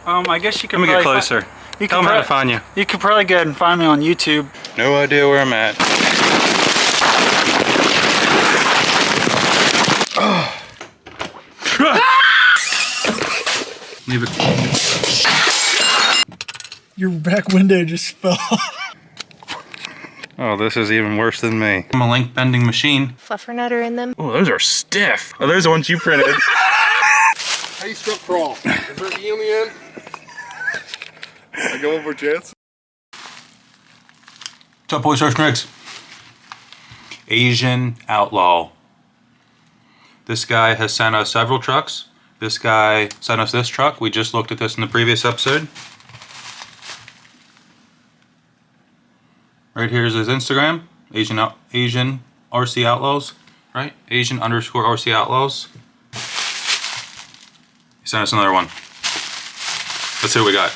I guess you could Let me get closer. Tell them how to find you. You could probably go ahead and find me on YouTube. No idea where I'm at. Leave it. Your back window just fell. Oh, this is even worse than me. I'm a link bending machine. Fluffernutter in them. Oh, those are stiff. Oh, those are the ones you printed. How you spell crawl? Is there an E on the end? I go one more chance. What's up, boys, Roastin Rigs? Asian Outlaw. This guy has sent us several trucks. This guy sent us this truck. We just looked at this in the previous episode. Right here is his Instagram, Asian RC Outlaws, right? Asian_RC Outlaws. He sent us another one. Let's see what we got.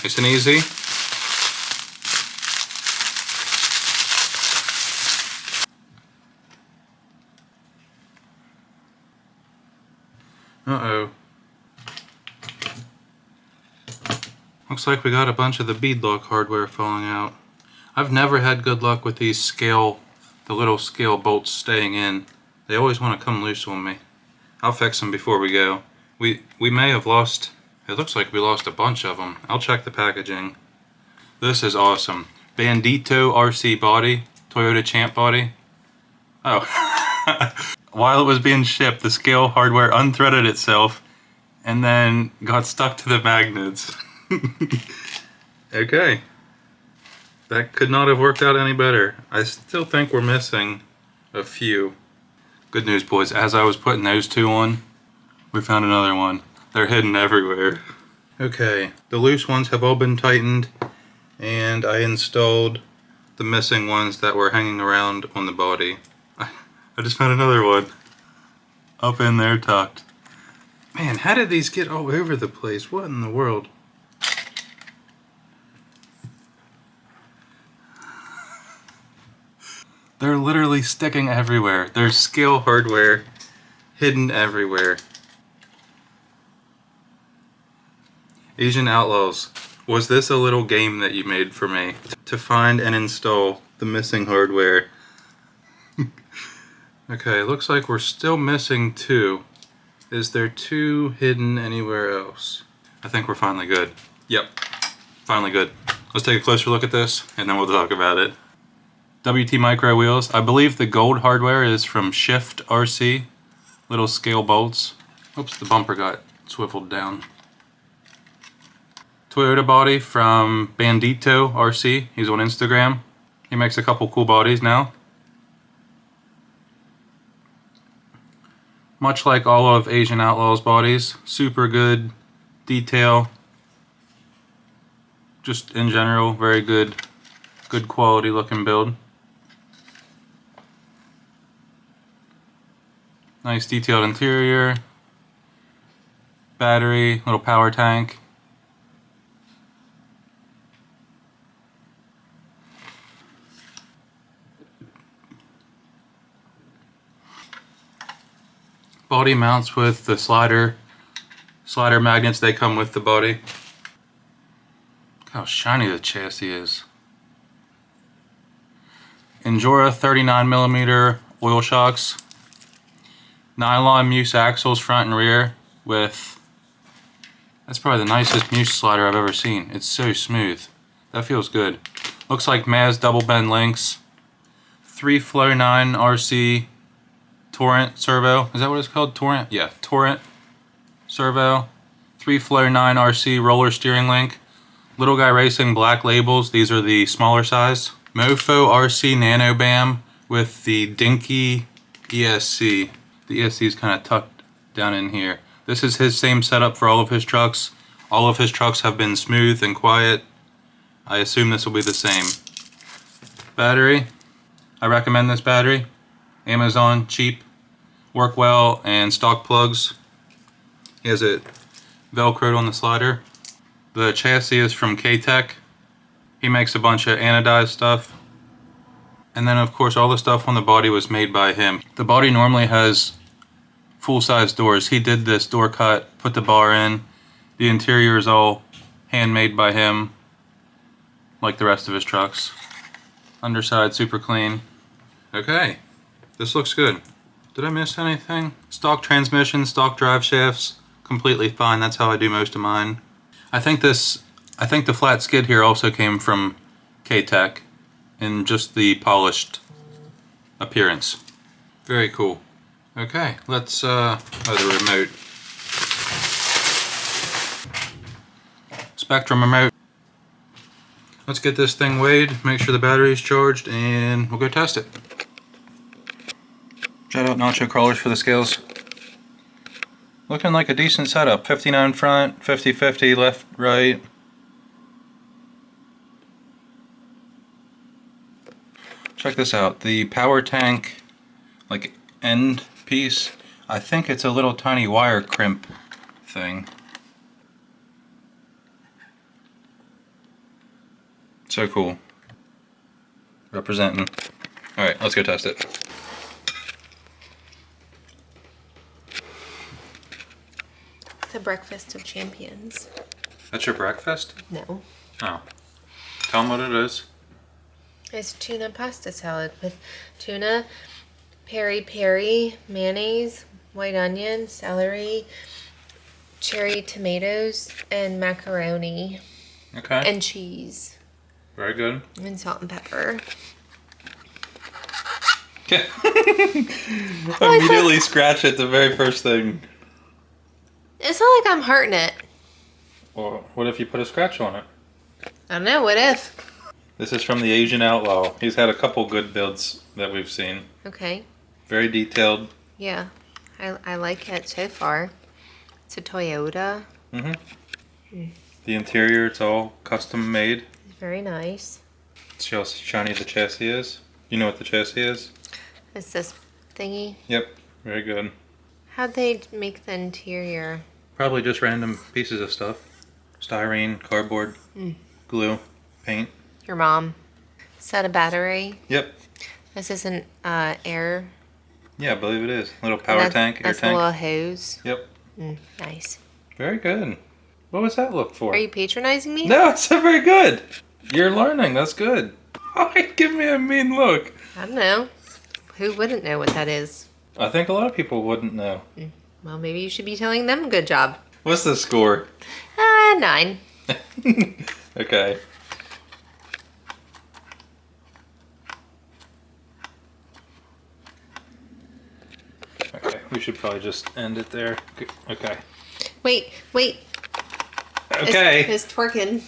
Nice and easy. Uh-oh. Looks like we got a bunch of the beadlock hardware falling out. I've never had good luck with these the little scale bolts staying in. They always want to come loose on me. I'll fix them before we go. We may have lost, it looks like we lost a bunch of them. I'll check the packaging. This is awesome. Bandito RC body, Toyota Champ body. Oh. While it was being shipped, the scale hardware unthreaded itself and then got stuck to the magnets. Okay. That could not have worked out any better. I still think we're missing a few. Good news, boys. As I was putting those two on, we found another one. They're hidden everywhere. Okay. The loose ones have all been tightened, and I installed the missing ones that were hanging around on the body. I just found another one. Up in there tucked. Man, how did these get all over the place? What in the world? They're literally sticking everywhere. There's scale hardware hidden everywhere. Asian Outlaws, was this a little game that you made for me? To find and install the missing hardware. Okay, looks like we're still missing two. Is there two hidden anywhere else? I think we're finally good. Yep, finally good. Let's take a closer look at this and then we'll talk about it. WT micro wheels. I believe the gold hardware is from Shift RC. Little scale bolts. Oops, the bumper got swiveled down. Toyota body from Bandito RC. He's on Instagram. He makes a couple cool bodies now. Much like all of Asian Outlaws bodies, super good detail. Just in general, very good quality looking build. Nice detailed interior. Battery, little power tank. Body mounts with the slider magnets, they come with the body. Look how shiny the chassis is. Endura 39mm oil shocks. Nylon muse axles front and rear with, that's probably the nicest muse slider I've ever seen. It's so smooth. That feels good. Looks like Maz double bend links. 3Flow9 RC Torrent servo. Is that what it's called? Torrent? Yeah, Torrent servo. 3Flow9 RC roller steering link. Little Guy Racing black labels. These are the smaller size. Mofo RC Nano BAM with the Dinky ESC. The ESC is kind of tucked down in here. This is his same setup for all of his trucks. All of his trucks have been smooth and quiet. I assume this will be the same. Battery. I recommend this battery. Amazon, cheap, work well, and stock plugs. He has it velcroed on the slider. The chassis is from K-Tech. He makes a bunch of anodized stuff. And then of course all the stuff on the body was made by him. The body normally has full-size doors. He did this door cut, put the bar in. The interior is all handmade by him, like the rest of his trucks. Underside super clean. Okay, this looks good. Did I miss anything? Stock transmission, stock drive shafts, completely fine. That's how I do most of mine. I think the flat skid here also came from K-Tech in just the polished appearance. Very cool. Okay, let's the remote. Spectrum remote. Let's get this thing weighed, make sure the battery is charged, and we'll go test it. Shout out Nacho Crawlers for the scales. Looking like a decent setup. 59 front, 50-50 left, right. Check this out. The power tank, like end piece, I think it's a little tiny wire crimp thing. So cool. Representing. Alright, let's go test it. The breakfast of champions. That's your breakfast? No. Oh. Tell them what it is. It's tuna pasta salad with tuna, peri-peri, mayonnaise, white onion, celery, cherry tomatoes, and macaroni. Okay. And cheese. Very good. And salt and pepper. Immediately scratch it the very first thing. It's not like I'm hurting it. Well, what if you put a scratch on it? I don't know, what if? This is from the Asian Outlaw. He's had a couple good builds that we've seen. Okay. Very detailed. Yeah. I like it so far. It's a Toyota. Mm-hmm. The interior, it's all custom made. Very nice. See how shiny the chassis is? You know what the chassis is? It's this thingy. Yep. Very good. How'd they make the interior? Probably just random pieces of stuff. Styrene, cardboard, glue, paint. Your mom. Set a battery. Yep. This isn't air. Yeah, I believe it is. Little power tank, air that's tank. a little hose. Yep. Nice. Very good. What was that look for? Are you patronizing me? No, it's very good. You're learning. That's good. Give me a mean look. I don't know. Who wouldn't know what that is? I think a lot of people wouldn't know. Well, maybe you should be telling them good job. What's the score? 9. Okay. Okay, we should probably just end it there. Okay. Wait. Okay. It's twerking.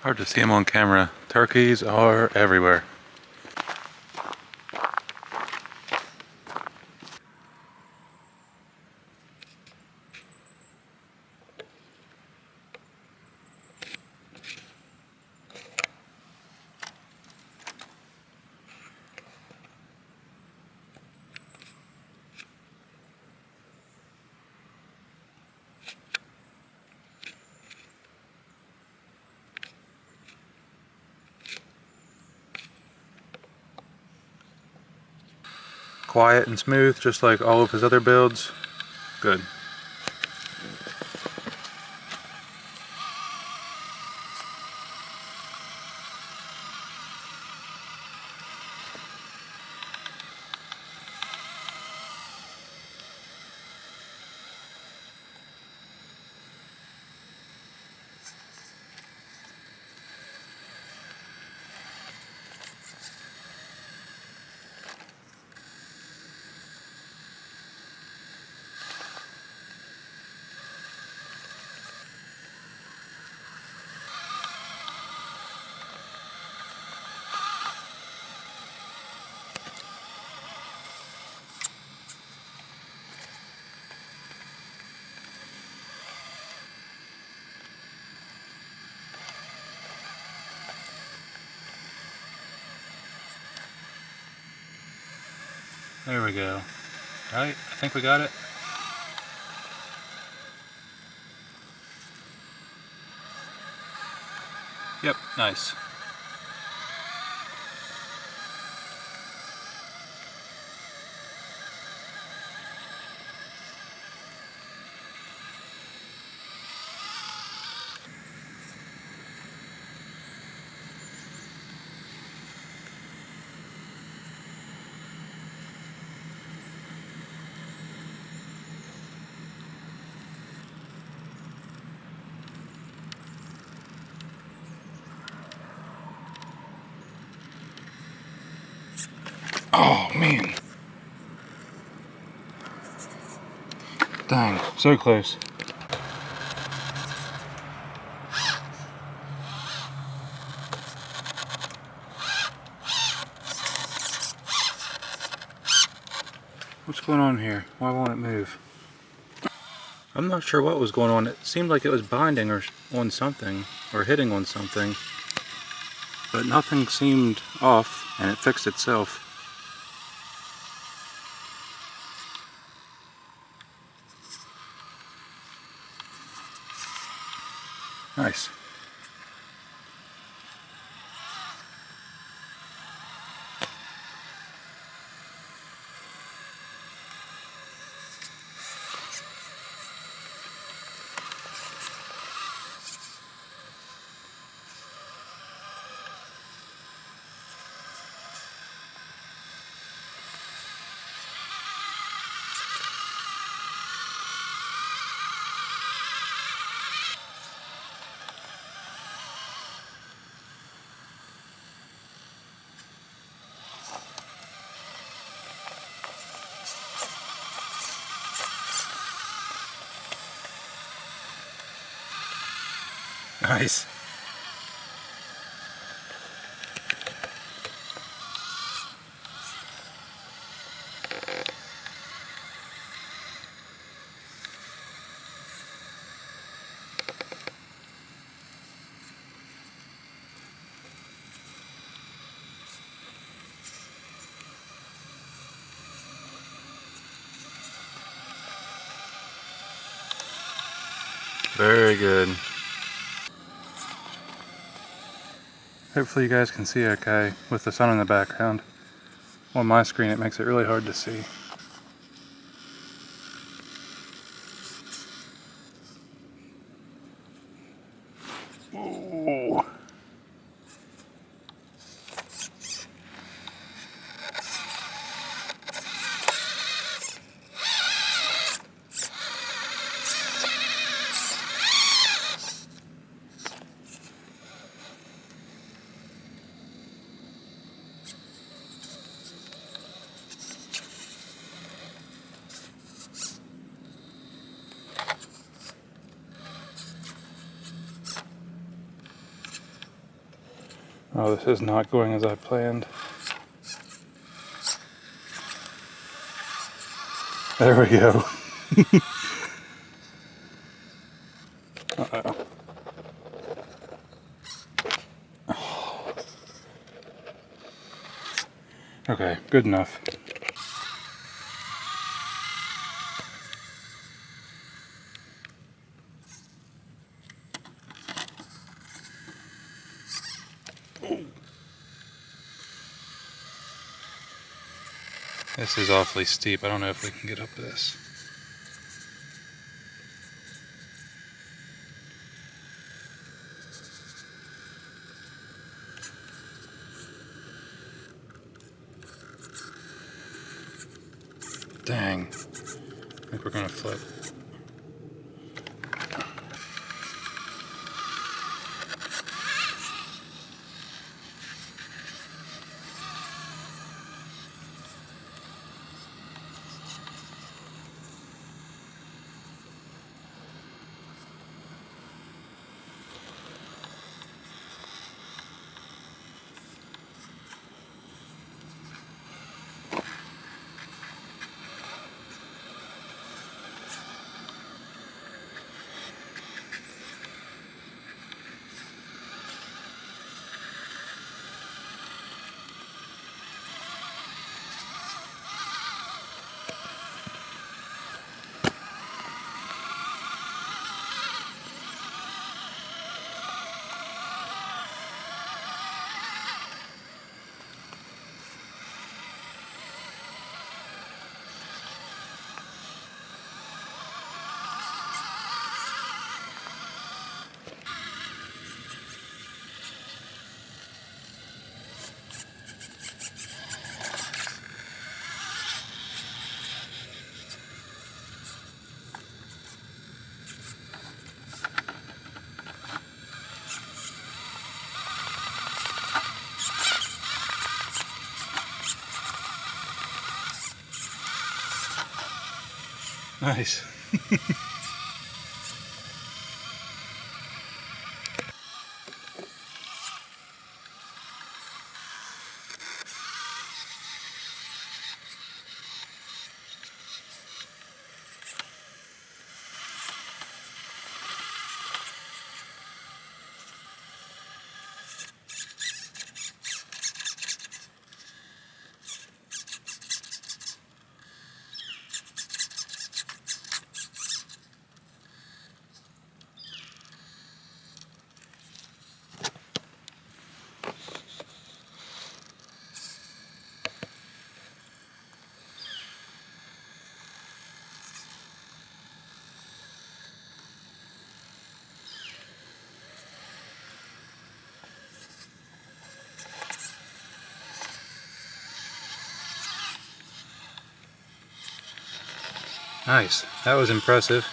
Hard to see them on camera. Turkeys are everywhere. Quiet and smooth, just like all of his other builds. Good. There we go. Right, I think we got it. Yep, nice. Oh man. Dang, so close. What's going on here? Why won't it move? I'm not sure what was going on. It seemed like it was binding or on something, or hitting on something, but nothing seemed off, and it fixed itself. Nice. Nice. Very good. Hopefully you guys can see okay with the sun in the background. On my screen it makes it really hard to see. Ooh. Oh, this is not going as I planned. There we go. Uh-oh. Okay, good enough. This is awfully steep. I don't know if we can get up this. Dang. I think we're gonna flip. Nice. Nice. That was impressive.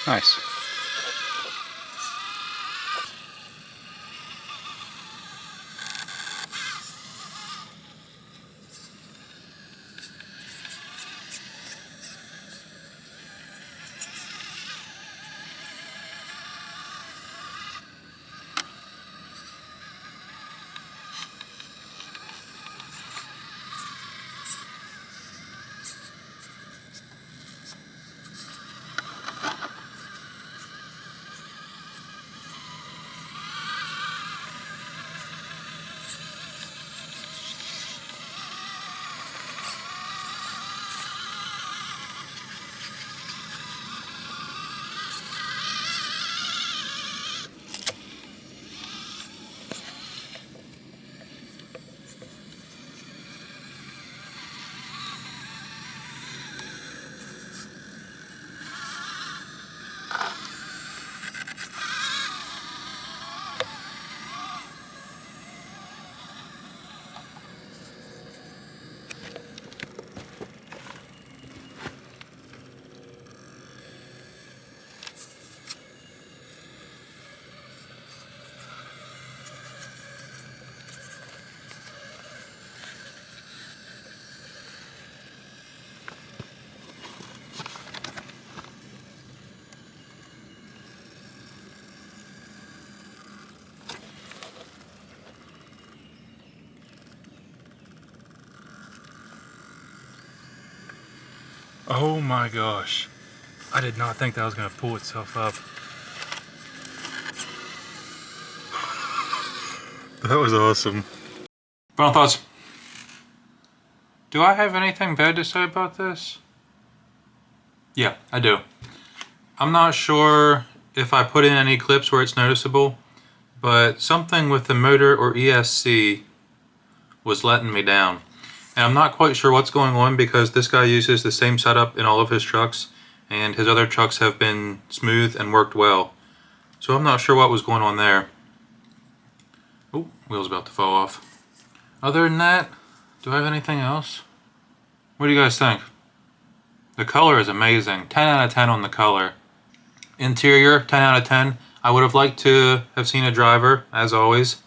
Nice. Oh my gosh. I did not think that was going to pull itself up. That was awesome. Final thoughts. Do I have anything bad to say about this? Yeah, I do. I'm not sure if I put in any clips where it's noticeable, but something with the motor or ESC was letting me down. And I'm not quite sure what's going on because this guy uses the same setup in all of his trucks and his other trucks have been smooth and worked well. So I'm not sure what was going on there. Oh, wheel's about to fall off. Other than that, do I have anything else? What do you guys think? The color is amazing. 10 out of 10 on the color. Interior, 10 out of 10. I would have liked to have seen a driver, as always.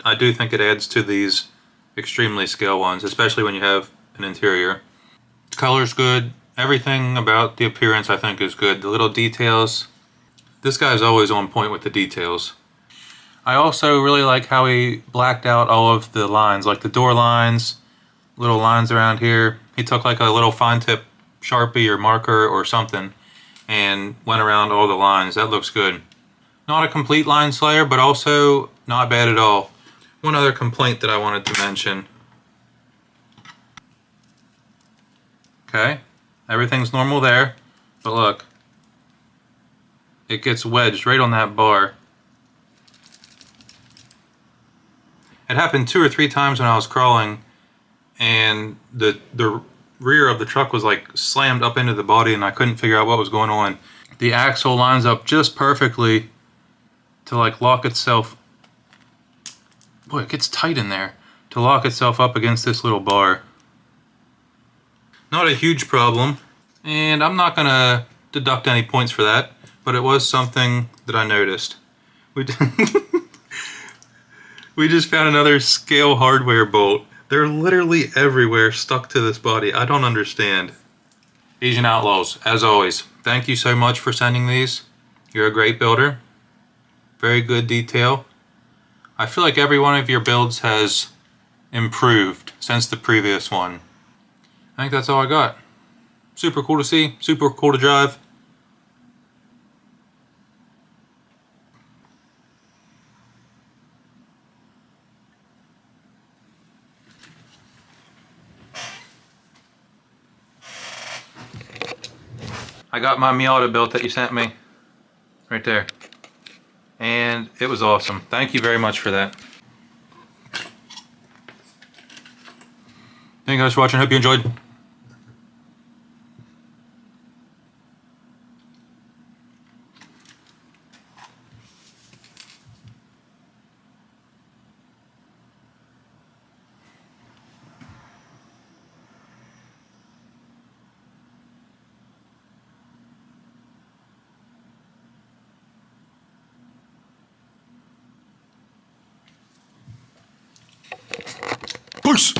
I do think it adds to these extremely scale ones, especially when you have an interior. The color's good. Everything about the appearance I think is good. The little details. This guy's always on point with the details. I also really like how he blacked out all of the lines, like the door lines, little lines around here. He took like a little fine tip Sharpie or marker or something and went around all the lines. That looks good. Not a complete line slayer, but also not bad at all. One other complaint that I wanted to mention. Okay, everything's normal there, but look, it gets wedged right on that bar. It happened 2 or 3 times when I was crawling, and the rear of the truck was like slammed up into the body and I couldn't figure out what was going on. The axle lines up just perfectly to like lock itself. Boy, it gets tight in there. To lock itself up against this little bar. Not a huge problem, and I'm not gonna deduct any points for that, but it was something that I noticed. We just found another scale hardware bolt. They're literally everywhere stuck to this body. I don't understand. Asian Outlaws, as always, thank you so much for sending these. You're a great builder. Very good detail. I feel like every one of your builds has improved since the previous one. I think that's all I got. Super cool to see, super cool to drive. I got my Miata built that you sent me. Right there. And it was awesome. Thank you very much for that. Thank you guys for watching. Hope you enjoyed.